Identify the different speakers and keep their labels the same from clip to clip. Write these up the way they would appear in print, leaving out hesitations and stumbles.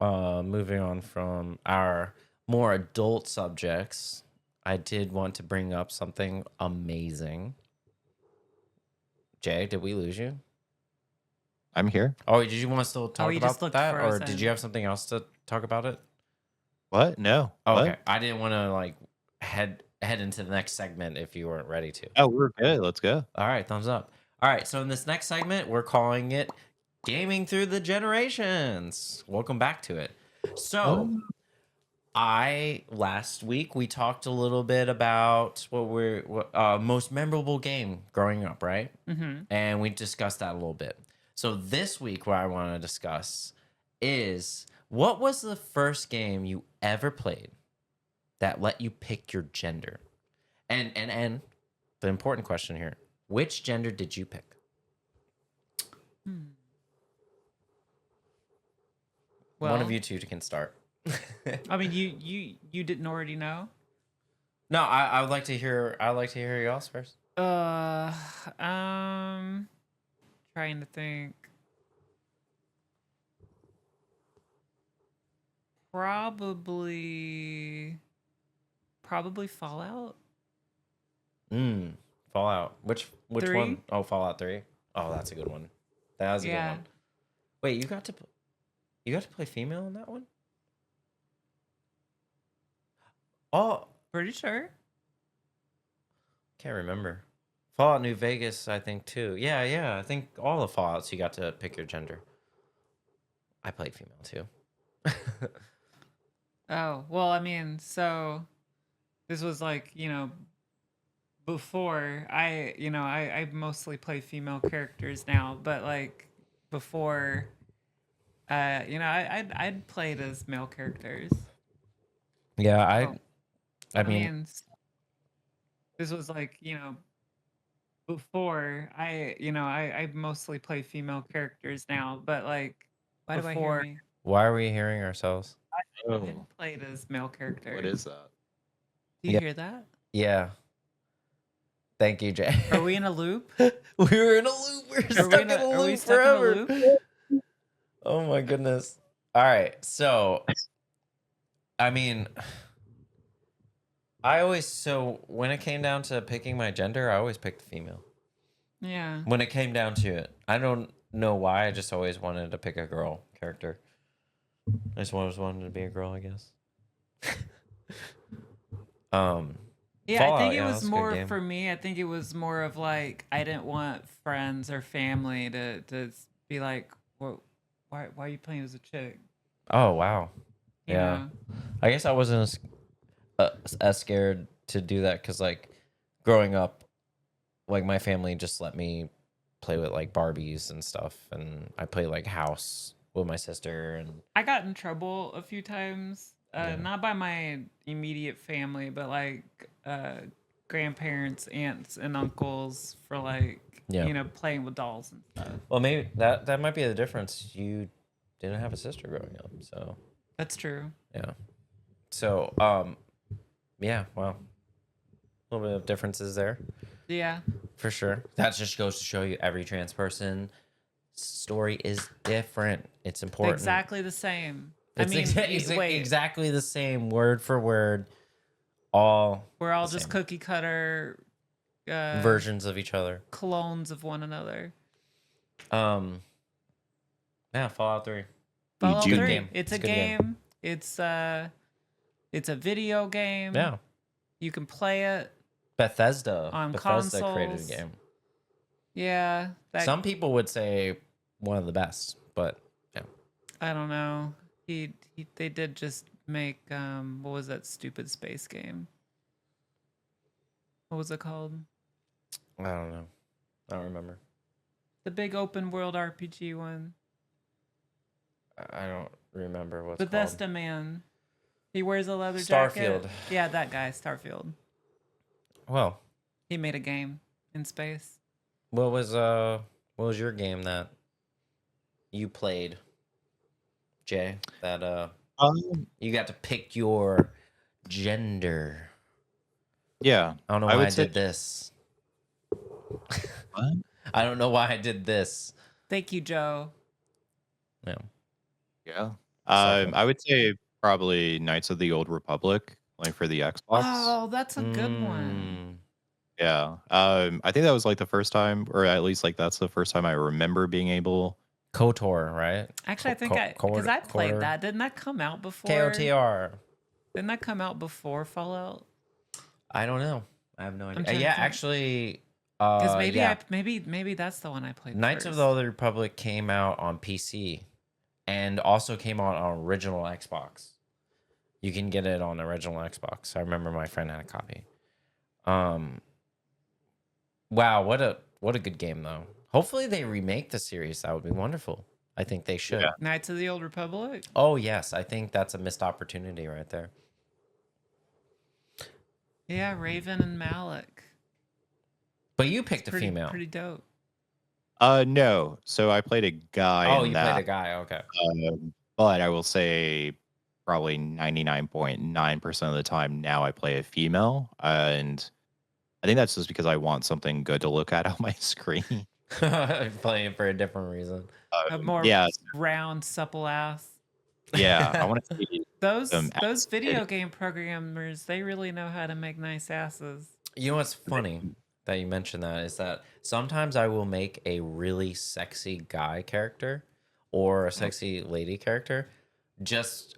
Speaker 1: moving on from our more adult subjects, I did want to bring up something amazing. Jay, did we lose you?
Speaker 2: I'm here.
Speaker 1: Oh, did you want to still talk
Speaker 3: you just
Speaker 1: about
Speaker 3: looked
Speaker 1: that, or
Speaker 3: frozen.
Speaker 1: did you have something else to talk about it?
Speaker 2: What? No.
Speaker 1: Oh,
Speaker 2: What?
Speaker 1: okay, I didn't want to like head into the next segment if you weren't ready to.
Speaker 2: Oh, we're good. Let's go.
Speaker 1: All right, thumbs up. All right, so in this next segment, we're calling it Gaming Through the Generations. Welcome back to it. So, last week we talked a little bit about what most memorable game growing up, right?
Speaker 3: Mm-hmm.
Speaker 1: And we discussed that a little bit. So this week, what I want to discuss is what was the first game you ever played that let you pick your gender? And the important question here: which gender did you pick?
Speaker 3: Well,
Speaker 1: one of you two can start.
Speaker 3: I mean, you didn't already know.
Speaker 1: No, I would like to hear. I'd like to hear y'all's first.
Speaker 3: Trying to think. Probably Fallout.
Speaker 1: Fallout. Which
Speaker 3: 3?
Speaker 1: one? Oh, Fallout 3. Oh, that's a good one. That was a good one. Wait, you got to play female in that one? Oh,
Speaker 3: Pretty sure.
Speaker 1: can't remember. Fallout New Vegas, I think too. Yeah. I think all the Fallouts you got to pick your gender. I played female too.
Speaker 3: Oh, well, I mean, so this was like, before I mostly play female characters now, but like before, I'd played as male characters.
Speaker 1: Yeah,
Speaker 3: I mean, this was like, before I mostly play female characters now, but like
Speaker 4: Why do I hear me?
Speaker 1: Why are we hearing ourselves?
Speaker 3: I played as male characters.
Speaker 2: What is that?
Speaker 3: Do you hear that?
Speaker 1: Yeah. Thank you, Jay.
Speaker 3: Are we in a loop?
Speaker 1: We were in a loop. We're stuck in a loop forever. Oh my goodness. All right. So, I mean, when it came down to picking my gender, I always picked female.
Speaker 3: Yeah.
Speaker 1: When it came down to it, I don't know why. I just always wanted to pick a girl character. I just always wanted to be a girl, I guess.
Speaker 3: Yeah,
Speaker 1: Fallout,
Speaker 3: I think it
Speaker 1: yeah,
Speaker 3: was
Speaker 1: that's a good
Speaker 3: more
Speaker 1: game.
Speaker 3: for me. I think it was more of like I didn't want friends or family to be like, "What? Why are you playing as a chick?"
Speaker 1: Oh wow.
Speaker 3: You
Speaker 1: Yeah.
Speaker 3: know?
Speaker 1: I guess I wasn't as scared to do that because like growing up, like my family just let me play with like Barbies and stuff, and I play like house with my sister. And
Speaker 3: I got in trouble a few times,
Speaker 1: Yeah.
Speaker 3: not by my immediate family, but like grandparents, aunts, and uncles for like playing with dolls and stuff.
Speaker 1: Well, maybe that might be the difference. You didn't have a sister growing up, so
Speaker 3: That's true.
Speaker 1: yeah. So yeah, wow, a little bit of differences there.
Speaker 3: Yeah.
Speaker 1: For sure. That just goes to show you every trans person story is different. It's important.
Speaker 3: Exactly the same.
Speaker 1: It's exactly the same, word for word. We're
Speaker 3: all just cookie cutter
Speaker 1: versions of each other,
Speaker 3: clones of one another.
Speaker 1: Yeah, Fallout 3.
Speaker 3: Fallout 3.
Speaker 1: Game.
Speaker 3: It's a game. It's a video game.
Speaker 1: Yeah.
Speaker 3: You can play it.
Speaker 1: Bethesda
Speaker 3: consoles.
Speaker 1: created a game.
Speaker 3: Yeah.
Speaker 1: Some people would say one of the best, but yeah.
Speaker 3: I don't know. They did just make what was that stupid space game? What was it called?
Speaker 1: I don't know. I don't remember.
Speaker 3: The big open world RPG one.
Speaker 1: I don't remember what's
Speaker 3: Bethesda
Speaker 1: called.
Speaker 3: man. He wears a leather
Speaker 1: Starfield.
Speaker 3: jacket. Yeah, that guy, Starfield.
Speaker 1: Well,
Speaker 3: he made a game in space.
Speaker 1: What was your game that you played, Jay? That you got to pick your gender.
Speaker 2: Yeah.
Speaker 1: I don't know why I did this.
Speaker 2: What?
Speaker 1: I don't know why I did this.
Speaker 3: Thank you, Joe.
Speaker 1: Yeah.
Speaker 2: Yeah.
Speaker 1: Second.
Speaker 2: I would say probably Knights of the Old Republic, like for the Xbox.
Speaker 3: Oh, that's a good one.
Speaker 1: Mm,
Speaker 2: Yeah. I think that was like the first time, or at least like that's the first time I remember being able.
Speaker 1: KOTOR, right?
Speaker 3: Actually, I think because I played that. Didn't that come out before?
Speaker 1: KOTR.
Speaker 3: Didn't that come out before Fallout?
Speaker 1: I don't know. I have no idea.
Speaker 3: trying to
Speaker 1: Yeah,
Speaker 3: think.
Speaker 1: actually,
Speaker 3: Because maybe
Speaker 1: yeah.
Speaker 3: maybe that's the one I played.
Speaker 1: Knights of
Speaker 3: first.
Speaker 1: the Old Republic came out on PC and also came out on original Xbox. You can get it on original Xbox. I remember my friend had a copy. Wow, what a good game though. Hopefully they remake the series. That would be wonderful. I think they should.
Speaker 2: Yeah.
Speaker 3: Knights of the Old Republic.
Speaker 1: Oh yes, I think that's a missed opportunity right there.
Speaker 3: Yeah, Raven and Malik.
Speaker 1: But you picked a female.
Speaker 3: Pretty dope.
Speaker 2: No. So I played a guy.
Speaker 1: Oh,
Speaker 2: in
Speaker 1: you
Speaker 2: that,
Speaker 1: played a guy. Okay.
Speaker 2: But I will say probably 99.9% of the time now I play a female, and I think that's just because I want something good to look at on my screen.
Speaker 1: Playing for a different reason.
Speaker 3: A more
Speaker 2: Yeah,
Speaker 3: round, supple ass.
Speaker 2: yeah. I want to see
Speaker 3: Those
Speaker 2: ass
Speaker 3: video
Speaker 2: titty.
Speaker 3: game programmers, they really know how to make nice asses.
Speaker 1: You know what's funny that you mentioned that is that sometimes I will make a really sexy guy character or a sexy lady character just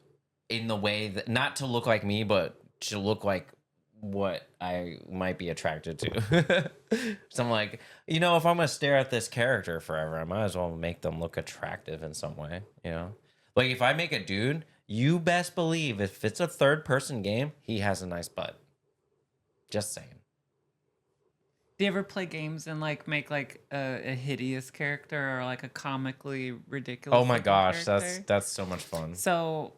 Speaker 1: in the way that not to look like me, but to look like what I might be attracted to. So I'm like, you know, if I'm gonna stare at this character forever, I might as well make them look attractive in some way, you know? Like if I make a dude, you best believe if it's a third person game, he has a nice butt. Just saying.
Speaker 3: Do you ever play games and like make like a hideous character or like a comically ridiculous?
Speaker 1: Oh my
Speaker 3: looking
Speaker 1: gosh,
Speaker 3: character?
Speaker 1: that's so much fun.
Speaker 3: So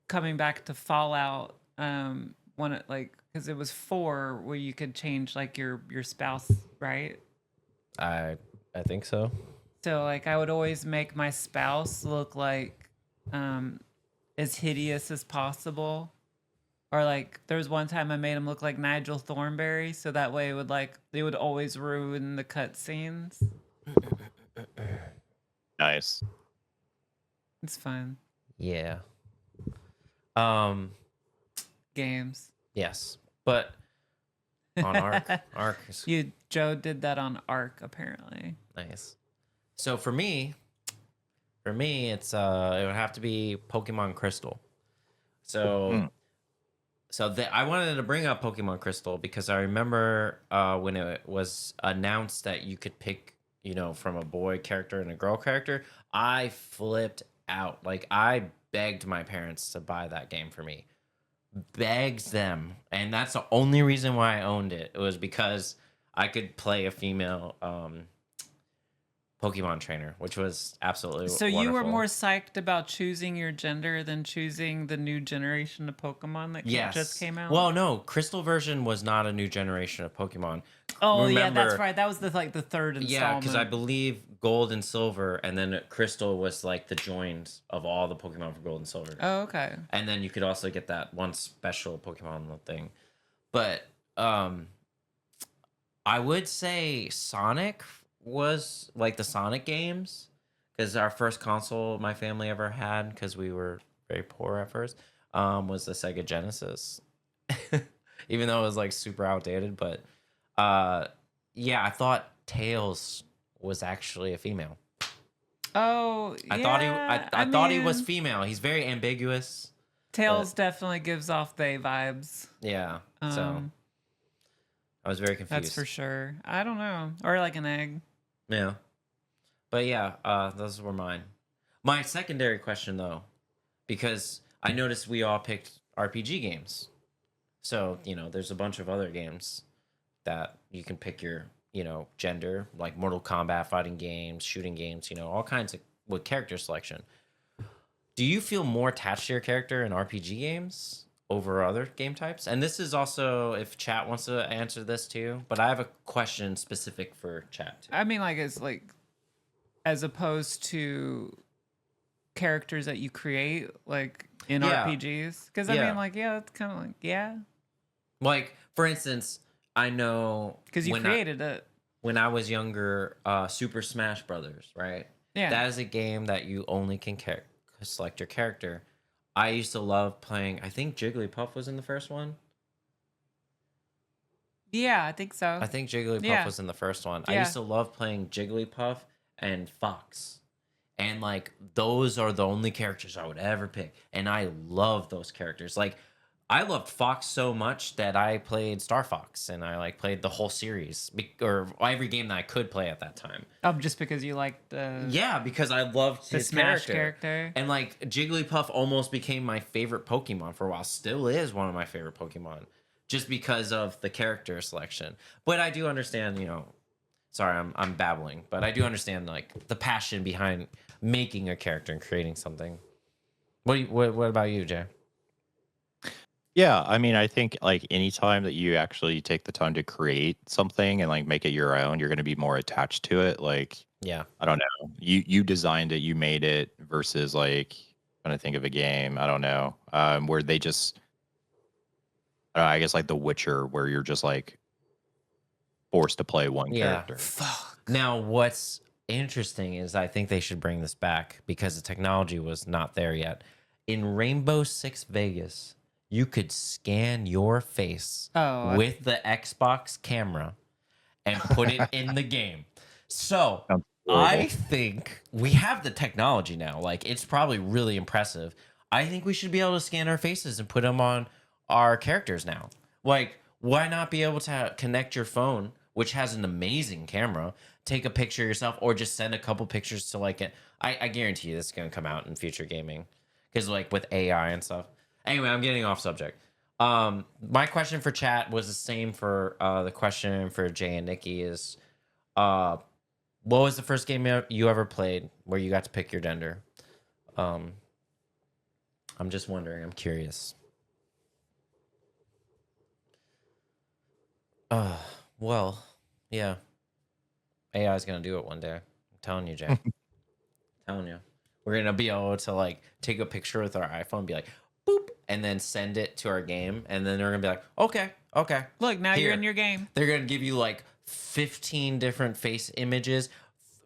Speaker 3: coming back to Fallout, one like because it was 4 where you could change like your spouse, right?
Speaker 1: I think so.
Speaker 3: So like I would always make my spouse look like as hideous as possible. Or like there was one time I made him look like Nigel Thornberry, so that way they would always ruin the cutscenes.
Speaker 2: Nice.
Speaker 3: It's fun.
Speaker 1: Yeah.
Speaker 3: Games.
Speaker 1: Yes. But on Arc is
Speaker 3: Joe did that on Arc apparently.
Speaker 1: nice. So for me it's it would have to be Pokemon Crystal. So I wanted to bring up Pokemon Crystal because I remember when it was announced that you could pick, you know, from a boy character and a girl character, I flipped out. Like I begged my parents to buy that game for me. Begs them. And that's the only reason why I owned it. It was because I could play a female Pokemon trainer, which was absolutely
Speaker 3: So
Speaker 1: wonderful.
Speaker 3: you were more psyched about choosing your gender than choosing the new generation of Pokemon that just came out?
Speaker 1: Well, no, Crystal version was not a new generation of Pokemon.
Speaker 3: Oh, yeah, that's
Speaker 1: Remember-
Speaker 3: right. That was the third installment.
Speaker 1: Yeah, because I believe Gold and Silver, and then Crystal was like the joins of all the Pokemon for Gold and Silver.
Speaker 3: Oh, okay.
Speaker 1: And then you could also get that one special Pokemon thing. But I would say Sonic was like the Sonic games, because our first console my family ever had, because we were very poor at first, was the Sega Genesis. Even though it was like super outdated, but yeah, I thought Tails was actually a female.
Speaker 3: Oh,
Speaker 1: I
Speaker 3: yeah.
Speaker 1: I thought he was
Speaker 3: mean,
Speaker 1: female. He's very ambiguous.
Speaker 3: Tails definitely gives off they vibes.
Speaker 1: Yeah. So
Speaker 3: Um,
Speaker 1: I was very confused.
Speaker 3: That's for sure. I don't know. Or like an egg.
Speaker 1: Yeah. But yeah, those were mine. My secondary question though, because I noticed we all picked RPG games. So, you know, there's a bunch of other games that you can pick your, you know, gender, like Mortal Kombat fighting games, shooting games, you know, all kinds of with character selection. Do you feel more attached to your character in RPG games over other game types? And this is also if chat wants to answer this too, but I have a question specific for chat too.
Speaker 3: I mean, like, it's like, as opposed to characters that you create, like in
Speaker 1: Yeah.
Speaker 3: RPGs. Because I
Speaker 1: Yeah.
Speaker 3: mean, like, yeah, it's kind of like, yeah.
Speaker 1: Like, for instance, I know
Speaker 3: Because you
Speaker 1: when
Speaker 3: created it.
Speaker 1: when I was younger, Super Smash Brothers, right?
Speaker 3: Yeah.
Speaker 1: That is a game that you only can select your character. I used to love playing. I think Jigglypuff was in the first one.
Speaker 3: Yeah, I think so.
Speaker 1: I think Jigglypuff
Speaker 3: Yeah.
Speaker 1: was in the first one. I
Speaker 3: Yeah.
Speaker 1: used to love playing Jigglypuff and Fox. And like those are the only characters I would ever pick. And I love those characters. Like I loved Fox so much that I played Star Fox and I like played the whole series or every game that I could play at that time.
Speaker 3: Just because you liked the
Speaker 1: Yeah, because I loved
Speaker 3: the
Speaker 1: his
Speaker 3: Smash
Speaker 1: character.
Speaker 3: character.
Speaker 1: And like Jigglypuff almost became my favorite Pokemon for a while. Still is one of my favorite Pokemon. Just because of the character selection. But I do understand, you know, sorry, I'm babbling, but I do understand like the passion behind making a character and creating something. What about you, Jay?
Speaker 2: Yeah, I mean, I think like anytime that you actually take the time to create something and like make it your own, you're going to be more attached to it. Like,
Speaker 1: Yeah.
Speaker 2: I don't know, you designed it, you made it versus like trying to think of a game. I don't know, where they just, I guess like The Witcher, where you're just like forced to play one character.
Speaker 3: Fuck.
Speaker 1: Now, what's interesting is I think they should bring this back because the technology was not there yet. In Rainbow Six Vegas, you could scan your face with the Xbox camera and put it in the game. So
Speaker 2: Sounds
Speaker 1: I
Speaker 2: horrible.
Speaker 1: think we have the technology now. Like it's probably really impressive. I think we should be able to scan our faces and put them on our characters now. Like, why not be able to connect your phone, which has an amazing camera, take a picture of yourself, or just send a couple pictures to like it. I guarantee you this is gonna come out in future gaming, because like with AI and stuff. Anyway, I'm getting off subject. My question for chat was the same for the question for Jay and Nikki is, what was the first game you ever played where you got to pick your gender? I'm just wondering. I'm curious. Well, yeah. AI is gonna do it one day. I'm telling you, Jay. I'm telling you. We're gonna be able to like take a picture with our iPhone, and be like, boop, and then send it to our game, and then they're gonna be like, okay.
Speaker 3: Look, now
Speaker 1: Here.
Speaker 3: you're in your game.
Speaker 1: They're gonna give you like 15 different face images.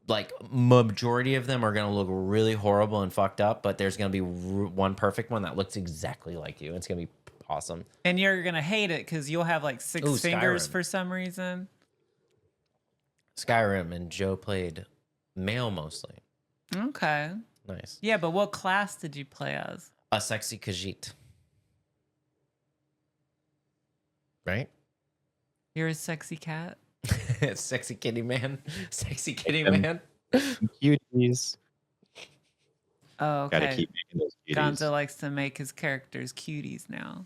Speaker 1: Like majority of them are gonna look really horrible and fucked up, but there's gonna be one perfect one that looks exactly like you. It's gonna be awesome.
Speaker 3: And you're going to hate it because you'll have like six
Speaker 1: Ooh,
Speaker 3: fingers
Speaker 1: Skyrim.
Speaker 3: for some reason.
Speaker 1: Skyrim, and Joe played male mostly.
Speaker 3: Okay.
Speaker 1: Nice.
Speaker 3: Yeah, but what class did you play as?
Speaker 1: A sexy Khajiit. Right?
Speaker 3: You're a sexy cat?
Speaker 1: Sexy kitty man. Sexy kitty
Speaker 2: Um,
Speaker 1: man.
Speaker 2: Cuties.
Speaker 3: Oh, okay.
Speaker 2: Gotta keep making those cuties.
Speaker 3: Gonzo likes to make his characters cuties now.